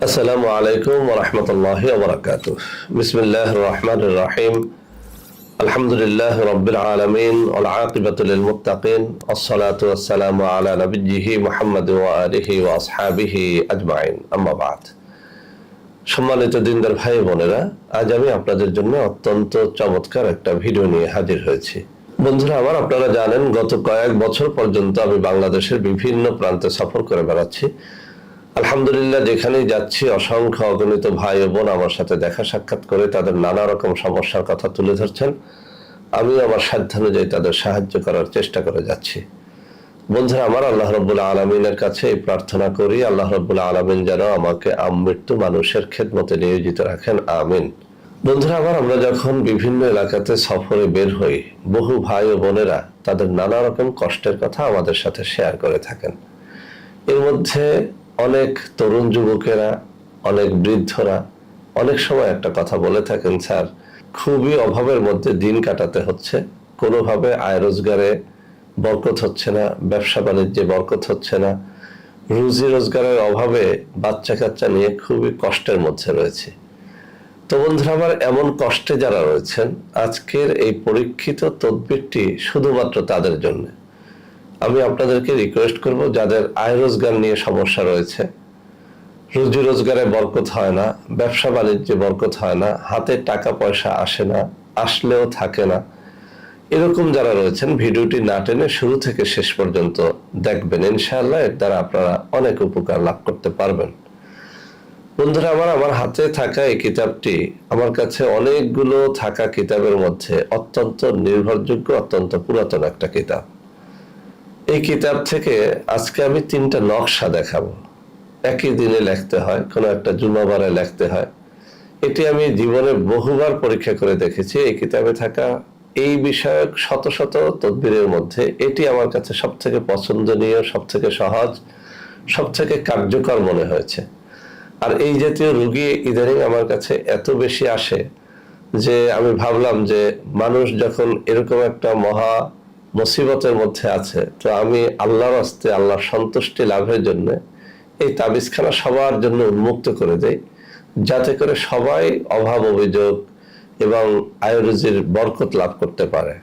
আসসালামু আলাইকুম ওয়া রাহমাতুল্লাহি ওয়া বারাকাতুহু। বিসমিল্লাহির রহমানির রহিম। আলহামদুলিল্লাহি রাব্বিল আলামিন ওয়াল আকিবাতু লিল মুত্তাকিন ওয়াসসালাতু ওয়াসসালামু আলা নাবিয়্যিহি মুহাম্মাদ ওয়া আলিহি ওয়া আসহাবিহি আজমাইন। আম্মা বা'দ। সম্মানিত দিনদার ভাই বোনেরা, আজ আমি আপনাদের জন্য অত্যন্ত চমৎকার একটা ভিডিও নিয়ে হাজির হয়েছি। বন্ধুরা আমার, আপনারা জানেন গত কয়েক বছর পর্যন্ত আমি বাংলাদেশের বিভিন্ন প্রান্তে সফর করে বেড়াচ্ছি। আলহামদুলিল্লাহ, যেখানেই যাচ্ছি অসংখ্য অগণিত ভাই ও বোন আমার সাথে দেখা সাক্ষাৎ করে তাদের নানা রকম সমস্যার কথা তুলে ধরছেন। আমি আমার সাধ্যানুযায়ী তাদের সাহায্য করার চেষ্টা করে যাচ্ছি। বন্ধুরা আমার, আল্লাহ রাব্বুল আলামিনের কাছে এই প্রার্থনা করি, আল্লাহ রাব্বুল আলামিন যেন আমাকে আমৃত্যু মানুষের খেদমতে নিয়োজিত রাখেন, আমিন। বন্ধুরা আমার, আমরা যখন বিভিন্ন এলাকাতে সফরে বের হই, বহু ভাই ও বোনেরা তাদের নানা রকম কষ্টের কথা আমাদের সাথে শেয়ার করে থাকেন। এর মধ্যে অনেক তরুণ যুবকেরা, অনেক বৃদ্ধরা অনেক সময় একটা কথা বলে থাকেন, স্যার খুবই অভাবের মধ্যে দিন কাটাতে হচ্ছে, কোনোভাবে আয় রোজগারে বরকত হচ্ছে না, ব্যবসা বাণিজ্যে বরকত হচ্ছে না, রুজি রোজগারের অভাবে বাচ্চা কাচ্চা নিয়ে খুবই কষ্টের মধ্যে রয়েছে। তো বন্ধুরা আমার, এমন কষ্টে যারা রয়েছেন, আজকের এই পরীক্ষিত তদবিরটি শুধুমাত্র তাদের জন্য। আমি আপনাদেরকে রিকোয়েস্ট করব, যাদের আয় রোজগার নিয়ে সমস্যা রয়েছে, রুজি রোজগারে বরকত হয় না, ব্যবসা বাণিজ্যে বরকত হয় না, হাতে টাকা পয়সা আসে না, আসলেও থাকে না, এরকম যারা রয়েছেন ভিডিওটি না টেনে শুরু থেকে শেষ পর্যন্ত দেখবেন। ইনশাআল্লাহ এর দ্বারা আপনারা অনেক উপকার লাভ করতে পারবেন। বন্ধুরা আমার হাতে থাকা এই কিতাবটি আমার কাছে অনেকগুলো থাকা কিতাবের মধ্যে অত্যন্ত নির্ভরযোগ্য, অত্যন্ত পুরাতন একটা কিতাব। এই কিতাব থেকে আজকে আমি 3টা নকশা দেখাবো। একই দিনে লিখতে হয়, কোনো একটা জুমাবারে লিখতে হয়। এটি আমি জীবনে বহুবার পরীক্ষা করে দেখেছি। এই কিতাবে থাকা এই বিষয়ক শত শত তদবিরের মধ্যে এটি আমার কাছে সবথেকে পছন্দনীয়, সবথেকে সহজ, সবথেকে কার্যকর মনে হয়েছে। আর এই জাতীয় রোগী ইদানিং আমার কাছে এত বেশি আসে যে আমি ভাবলাম যে মানুষ যখন এরকম একটা মহা মুসিবতের মধ্যে আছে, তো আমি আল্লাহর হস্তে আল্লাহর সন্তুষ্টি লাভের জন্য এই তাবিজখানা সবার জন্য উন্মুক্ত করে দেই, যাতে করে সবাই অভাব অভিযোগ এবং আয় রুজির বরকত লাভ করতে পারে।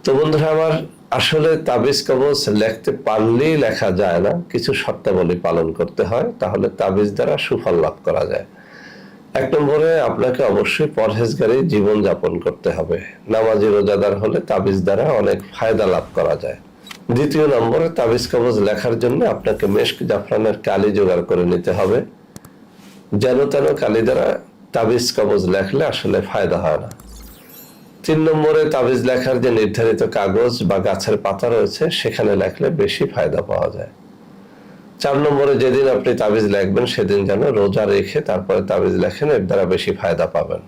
তো বন্ধুরা আমার, আসলে তাবিজ কবজ লিখতে পারলেই লেখা যায় না, কিছু শর্তাবলী পালন করতে হয়, তাহলে তাবিজ দ্বারা সুফল লাভ করা যায়। 1 নম্বরে আপনাকে অবশ্যই পরহেজগারী জীবন যাপন করতে হবে। নামাজি রোজাদার হলে তাবিজ দ্বারা অনেক ফায়দা লাভ করা যায়। 2 নম্বরে তাবিজ কবজ লেখার জন্য আপনাকে মেশক জাফরানের কালি জোগাড় করে নিতে হবে। যেন তেন কালি দ্বারা তাবিজ কবজ লেখলে আসলে ফায়দা হয় না। 3 নম্বরে তাবিজ লেখার যে নির্ধারিত কাগজ বা গাছের পাতা রয়েছে, সেখানে লেখলে বেশি ফায়দা পাওয়া যায়। 4 নম্বরে যেদিন আপনি তাবিজ লিখবেন সেদিন যেন রোজা রেখে তারপরে তাবিজ লেখেন, এর দ্বারা বেশি ফায়দা পাবেন।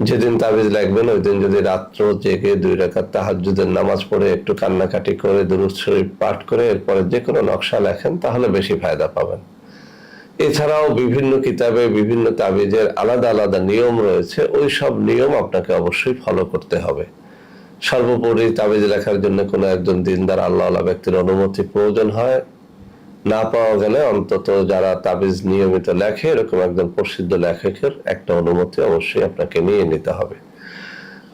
যেদিন তাবিজ লিখবেন ওই দিন যদি রাত্র জেগে 2 রাকাত তাহাজ্জুদের নামাজ পড়ে একটু কান্নাকাটি করে দুরূদ শরীফ পাঠ করে এরপরে যে কোনো নকশা লেখেন, তাহলে বেশি ফায়দা পাবেন। এছাড়াও বিভিন্ন কিতাবে বিভিন্ন তাবিজের আলাদা আলাদা নিয়ম রয়েছে, ওই সব নিয়ম আপনাকে অবশ্যই ফলো করতে হবে। সর্বোপরি তাবিজ লেখার জন্য কোনো একজন দিনদার আল্লাহওয়ালা ব্যক্তির অনুমতি প্রয়োজন হয়। না পাওয়া গেলে অন্তত যারা তাবিজ নিয়মিত লেখে এরকম একজন প্রসিদ্ধ লেখকের একটা অনুমতি অবশ্যই আপনাকে নিয়ে নিতে হবে।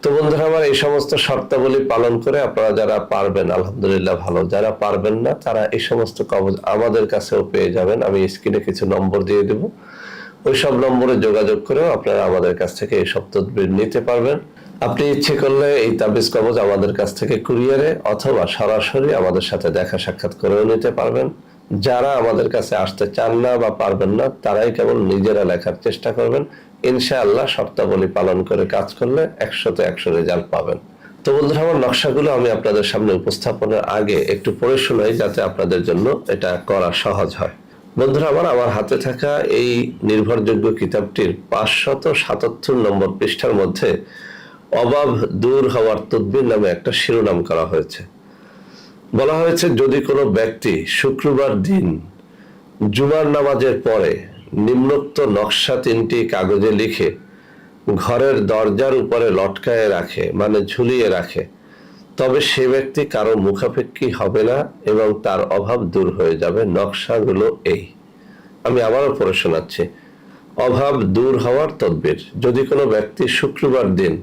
তো বন্ধুরা আমার, এই সমস্ত শর্তাবলী পালন করে আপনারা যারা পারবেন আলহামদুলিল্লাহ ভালো, যারা পারবেন না তারা এই সমস্ত কবজ আমাদের কাছেও পেয়ে যাবেন। আমি স্ক্রিনে কিছু নম্বর দিয়ে দেব, ওই সব নম্বরে যোগাযোগ করেও আপনারা আমাদের কাছ থেকে এই সব তদবির নিতে পারবেন। আপনি ইচ্ছে করলে এই তাবিজ কবজ আমাদের কাছ থেকে কুরিয়ারে অথবা সরাসরি আমাদের সাথে দেখা সাক্ষাৎ করেও নিতে পারবেন। যারা আমাদের কাছে আসতে চান না বা পারবেন না, তারাই কেবল নিজেরা লেখার চেষ্টা করবেন। ইনশাআল্লাহ শর্তাবলী পালন করে কাজ করলে 100তে 100 রেজাল্ট পাবেন। তো বন্ধুরা আমার, নকশাগুলো আমি আপনাদের সামনে উপস্থাপনের আগে একটু পড়ে শোনাই, যাতে আপনাদের জন্য এটা করা সহজ হয়। বন্ধুরা আমার হাতে থাকা এই নির্ভরযোগ্য কিতাবটির 577 নম্বর পৃষ্ঠার মধ্যে অভাব দূর হওয়ার তদবির নামে একটা শিরোনাম করা হয়েছে। বলা হয়েছে, যদি কোনো ব্যক্তি শুক্রবার দিন জুমার নামাজের পরে নিম্নোক্ত নকশা 3টি কাগজে লিখে ঘরের দরজার উপরে লটকায়ে রাখে, মানে ঝুলিয়ে রাখে, তবে সে ব্যক্তি কারো মুখাপেক্ষী হবে না এবং তার অভাব দূর হয়ে যাবে। নকশাগুলো এই, আমি আবারও পড়ে শোনাচ্ছি। অভাব দূর হওয়ার তদবির। যদি কোনো ব্যক্তি শুক্রবার দিন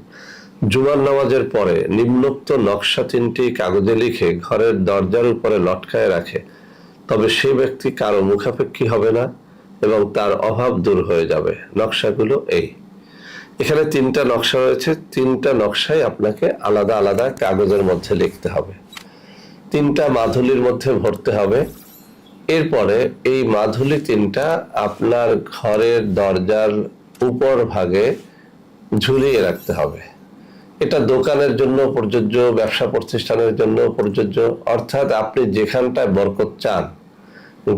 জুমার নামাজের পরে নিম্নোক্ত নকশা 3টি কাগজে লিখে ঘরের দরজার উপরে লটকায় রাখে, তবে সেই ব্যক্তি কারো মুখাপেক্ষী হবে না এবং তার অভাব দূর হয়ে যাবে। নকশাগুলো এই। এখানে 3টা নকশা রয়েছে। 3টা নকশাই আপনাকে আলাদা আলাদা কাগজের মধ্যে লিখতে হবে, 3টা মাধুলির মধ্যে ভরতে হবে। এরপরে এই মাধুলি 3টা আপনার ঘরের দরজার উপর ভাগে ঝুলিয়ে রাখতে হবে। এটা দোকানের জন্য প্রযোজ্য, ব্যবসা প্রতিষ্ঠানের জন্য প্রযোজ্য। অর্থাৎ আপনি যেখানটায় বরকত চান,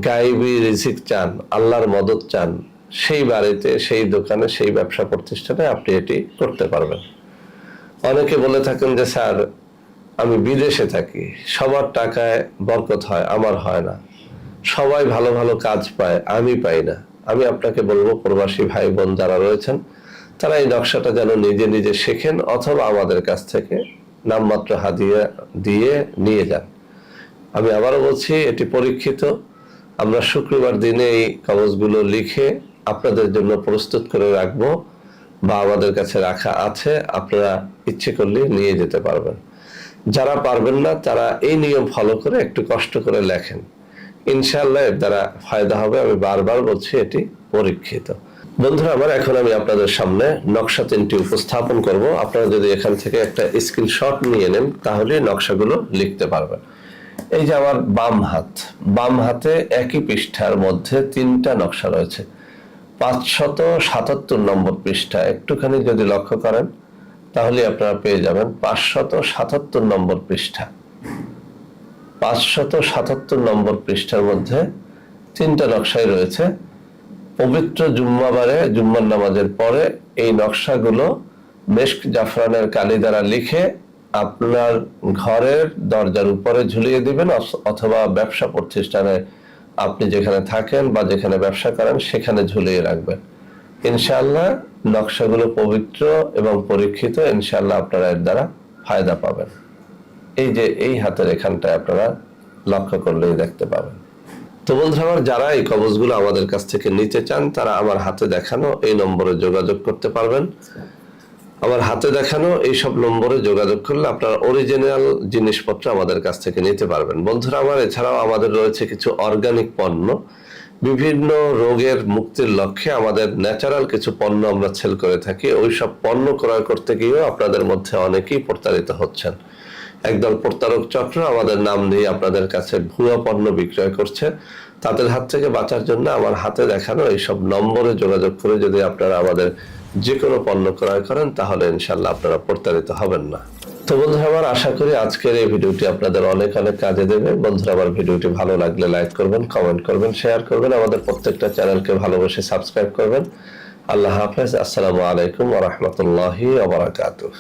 গায়েবী রিজিক চান, আল্লাহর মদদ চান, সেই বাড়িতে, সেই দোকানে, সেই ব্যবসা প্রতিষ্ঠানে আপনি এটি করতে পারবেন। অনেকে বলে থাকেন যে স্যার আমি বিদেশে থাকি, সবার টাকায় বরকত হয়, আমার হয় না, সবাই ভালো ভালো কাজ পায়, আমি পাই না। আমি আপনাকে বলবো, প্রবাসী ভাই বোন যারা রয়েছেন তারা এই নকশাটা যেন নিজে নিজে শেখেন অথবা আমাদের কাছ থেকে নামমাত্র হাদিয়া দিয়ে নিয়ে যান। আমি আবারও বলছি, এটি পরীক্ষিত। আমরা শুক্রবার দিনে এই কাগজগুলো লিখে আপনাদের জন্য প্রস্তুত করে রাখবো, বা আমাদের কাছে রাখা আছে, আপনারা ইচ্ছে করলে নিয়ে যেতে পারবেন। যারা পারবেন না তারা এই নিয়ম ফলো করে একটু কষ্ট করে লেখেন, ইনশাআল্লাহ এর দ্বারা ফায়দা হবে। আমি বারবার বলছি, এটি পরীক্ষিত। বন্ধুরা আমার, এখন আমি আপনাদের সামনে নকশা 3টি উপস্থাপন করব। আপনারা যদি এখান থেকে একটা স্ক্রিনশট নিয়ে নেন তাহলে নকশাগুলো লিখতে পারবেন। এই যে আমার বাম হাতে একই পৃষ্ঠার মধ্যে 3টা নকশা রয়েছে। 577 নম্বর পৃষ্ঠা, একটুখানি যদি লক্ষ্য করেন তাহলে আপনারা পেয়ে যাবেন 577 নম্বর পৃষ্ঠা। 577 নম্বর পৃষ্ঠার মধ্যে 3টা নকশাই রয়েছে। পবিত্র জুম্মাবারে জুম্মার নামাজের পরে এই নকশাগুলো মেশক জাফরানের কালি দ্বারা লিখে আপনার ঘরের দরজার উপরে ঝুলিয়ে দিবেন, অথবা ব্যবসা প্রতিষ্ঠানে আপনি যেখানে থাকেন বা যেখানে ব্যবসা করেন সেখানে ঝুলিয়ে রাখবেন। ইনশাআল্লাহ নকশাগুলো পবিত্র এবং পরীক্ষিত। ইনশাআল্লাহ আপনারা এর দ্বারা ফায়দা পাবেন। এই যে এই হাতের এখানটায় আপনারা লক্ষ্য করলেই দেখতে পাবেন। তো বন্ধুরা আমার, যারা এই কবজগুলো আমাদের কাছ থেকে নিতে চান তারা আমার হাতে দেখানো এই নম্বরে যোগাযোগ করতে পারবেন। আমার হাতে দেখানো এইসব নম্বরে যোগাযোগ করলে আপনারা অরিজিনাল জিনিসপত্র আমাদের কাছ থেকে নিতে পারবেন। বন্ধুরা আমার, এছাড়াও আমাদের রয়েছে কিছু অর্গানিক পণ্য। বিভিন্ন রোগের মুক্তির লক্ষ্যে আমাদের ন্যাচারাল কিছু পণ্য আমরা সেল করে থাকি। ওইসব পণ্য ক্রয় করতে গিয়েও আপনাদের মধ্যে অনেকেই প্রতারিত হচ্ছেন। একদল প্রতারক চক্র আমাদের নাম দিয়ে আপনাদের কাছে ভুয়া পণ্য বিক্রয় করছে। তাদের হাত থেকে বাঁচার জন্য আমার হাতে দেখানো এইসব নম্বরে যোগাযোগ করে যদি আপনারা আমাদের যে কোনো পণ্য ক্রয় করেন তাহলে ইনশাআল্লাহ আপনারা প্রতারিত হবেন না। তো বন্ধুরা আমার, আশা করি আজকের এই ভিডিওটি আপনাদের অনেক অনেক কাজে দেবে। বন্ধুরা আমার, ভিডিওটি ভালো লাগলে লাইক করবেন, কমেন্ট করবেন, শেয়ার করবেন, আমাদের প্রত্যেকটা চ্যানেলকে ভালোবেসে সাবস্ক্রাইব করবেন। আল্লাহ হাফেজ। আসসালামু আলাইকুম ওয়া রাহমাতুল্লাহি ওয়া বারাকাতুহু।